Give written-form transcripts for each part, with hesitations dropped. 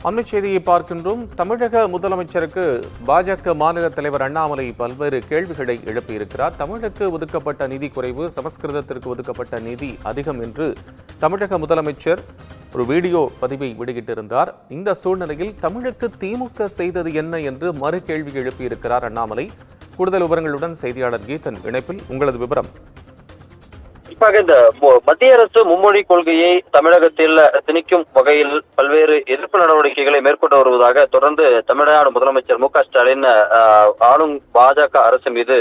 அண்மை செய்தியை பார்க்கின்றோம். தமிழக முதலமைச்சருக்கு பாஜக மாநில தலைவர் அண்ணாமலை பல்வேறு கேள்விகளை எழுப்பியிருக்கிறார். தமிழுக்கு ஒதுக்கப்பட்ட நிதி குறைவு, சமஸ்கிருதத்திற்கு ஒதுக்கப்பட்ட நிதி அதிகம் என்று தமிழக முதலமைச்சர் ஒரு வீடியோ பதிவை வெளியிட்டிருந்தார். இந்த சூழ்நிலையில் தமிழுக்கு திமுக செய்தது என்ன என்று மறு கேள்வி எழுப்பியிருக்கிறார் அண்ணாமலை. கூடுதல் விவரங்களுடன் செய்தியாளர் கீதன் இணைப்பில். உங்களது விவரம். இந்த மத்திய அரசு மும்மொழி கொள்கையை தமிழகத்தில் திணிக்கும் வகையில் பல்வேறு எதிர்ப்பு நடவடிக்கைகளை மேற்கொண்டு வருவதாக தொடர்ந்து தமிழ்நாடு முதலமைச்சர் மு.க. ஸ்டாலின் ஆளும் பாஜக அரசு மீது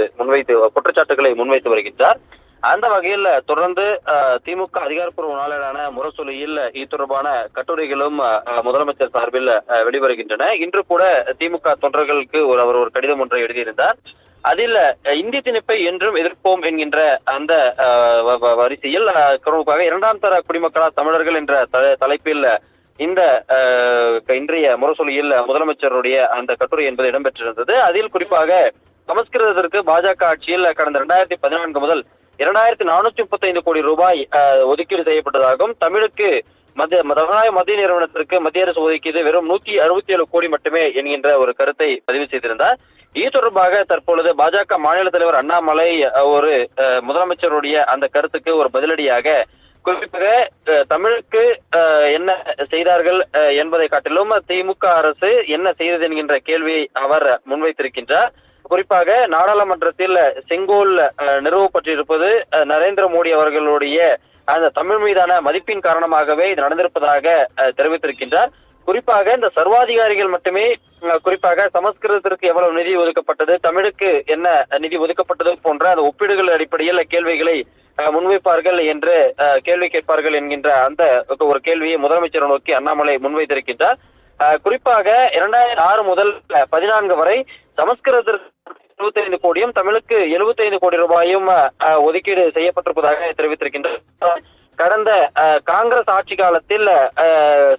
குற்றச்சாட்டுகளை முன்வைத்து வருகின்றார். அந்த வகையில் தொடர்ந்து திமுக அதிகாரப்பூர்வ நாளேடான முரசொலியில் இது தொடர்பான கட்டுரைகளும் முதலமைச்சர் சார்பில் வெளிவருகின்றன. இன்று கூட திமுக தொண்டர்களுக்கு அவர் ஒரு கடிதம் ஒன்றை எழுதியிருந்தார். அதில் இந்தி திணிப்பை என்றும் எதிர்ப்போம் என்கின்ற அந்த வரிசையில் குறிப்பாக இரண்டாம் தர குடிமக்களா தமிழர்கள் என்ற தலைப்பில் இந்த இன்றைய முரசொலியில் முதலமைச்சருடைய அந்த கட்டுரை என்பது இடம்பெற்றிருந்தது. அதில் குறிப்பாக சமஸ்கிருதத்திற்கு பாஜக ஆட்சியில் கடந்த 2014 முதல் 2435 கோடி ரூபாய் ஒதுக்கீடு செய்யப்பட்டதாகவும், தமிழுக்கு மத்திய நிறுவனத்திற்கு மத்திய அரசு ஒதுக்கியது வெறும் 167 கோடி மட்டுமே என்கின்ற ஒரு கருத்தை பதிவு செய்திருந்தார். இது தொடர்பாக தற்பொழுது பாஜக மாநில தலைவர் அண்ணாமலை ஒரு முதலமைச்சருடைய அந்த கருத்துக்கு ஒரு பதிலடியாக குறிப்பாக தமிழுக்கு என்ன செய்தார்கள் என்பதை காட்டிலும் திமுக அரசு என்ன செய்தது என்கின்ற கேள்வியை அவர் முன்வைத்திருக்கின்றார். குறிப்பாக நாடாளுமன்றத்தில் செங்கோல் நிறுவப்பட்டிருப்பது நரேந்திர மோடி அவர்களுடைய அந்த தமிழ் மீதான மதிப்பின் காரணமாகவே இது நடந்திருப்பதாக தெரிவித்திருக்கின்றார். குறிப்பாக இந்த சர்வாதிகாரிகள் மட்டுமே குறிப்பாக சமஸ்கிருதத்திற்கு எவ்வளவு நிதி ஒதுக்கப்பட்டது, தமிழுக்கு என்ன நிதி ஒதுக்கப்பட்டது போன்ற அந்த ஒப்பீடுகள் அடிப்படையில் கேள்விகளை முன்வைப்பார்கள் என்று கேள்வி கேட்பார்கள் என்கின்ற அந்த ஒரு கேள்வியை முதலமைச்சரை நோக்கி அண்ணாமலை முன்வைத்திருக்கின்றார். குறிப்பாக 2006 முதல் 14 வரை சமஸ்கிருதத்திற்கு 75 கோடியும் தமிழுக்கு 75 கோடி ரூபாயும் ஒதுக்கீடு செய்யப்பட்டிருப்பதாக தெரிவித்திருக்கின்றார். கடந்த காங்கிரஸ் ஆட்சி காலத்தில்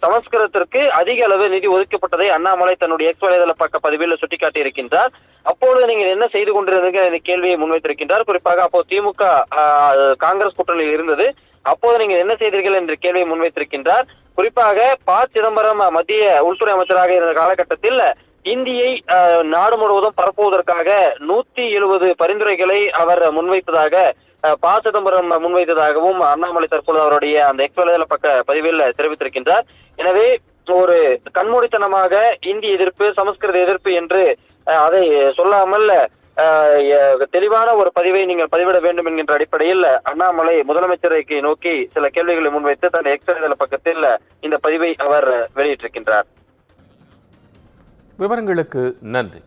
சமஸ்கிருதத்திற்கு அதிக அளவு நிதி ஒதுக்கப்பட்டதை அண்ணாமலை தன்னுடைய எக்ஸ் வலைதள பக்க பதிவில் சுட்டிக்காட்டி இருக்கின்றார். அப்பொழுது நீங்கள் என்ன செய்து கொண்டிருந்தீர்கள் என்ற கேள்வியை முன்வைத்திருக்கின்றார். குறிப்பாக அப்போது திமுக காங்கிரஸ் கூட்டணியில் இருந்தது. அப்போது நீங்கள் என்ன செய்தீர்கள் என்ற கேள்வியை முன்வைத்திருக்கின்றார். குறிப்பாக ப. சிதம்பரம் மத்திய உள்துறை அமைச்சராக இருந்த காலகட்டத்தில் இந்தியை நாடு முழுவதும் பரப்புவதற்காக 170 பரிந்துரைகளை அவர் முன்வைத்ததாக ப. சிதம்பரம் முன்வைத்ததாகவும் அண்ணாமலை தற்பொழுது அவருடைய அந்த எக்ஸ் வலைதள பக்க பதிவில் தெரிவித்திருக்கின்றார். எனவே ஒரு கண்மூடித்தனமாக இந்தி எதிர்ப்பு, சமஸ்கிருத எதிர்ப்பு என்று அதை சொல்லாமல் தெளிவான ஒரு பதிவை நீங்கள் பதிவிட வேண்டும் என்கின்ற அடிப்படையில் அண்ணாமலை முதலமைச்சரை நோக்கி சில கேள்விகளை முன்வைத்து தன் எக்ஸ் வலைதள பக்கத்தில் இந்த பதிவை அவர் வெளியிட்டிருக்கின்றார். விவரங்களுக்கு நன்றி.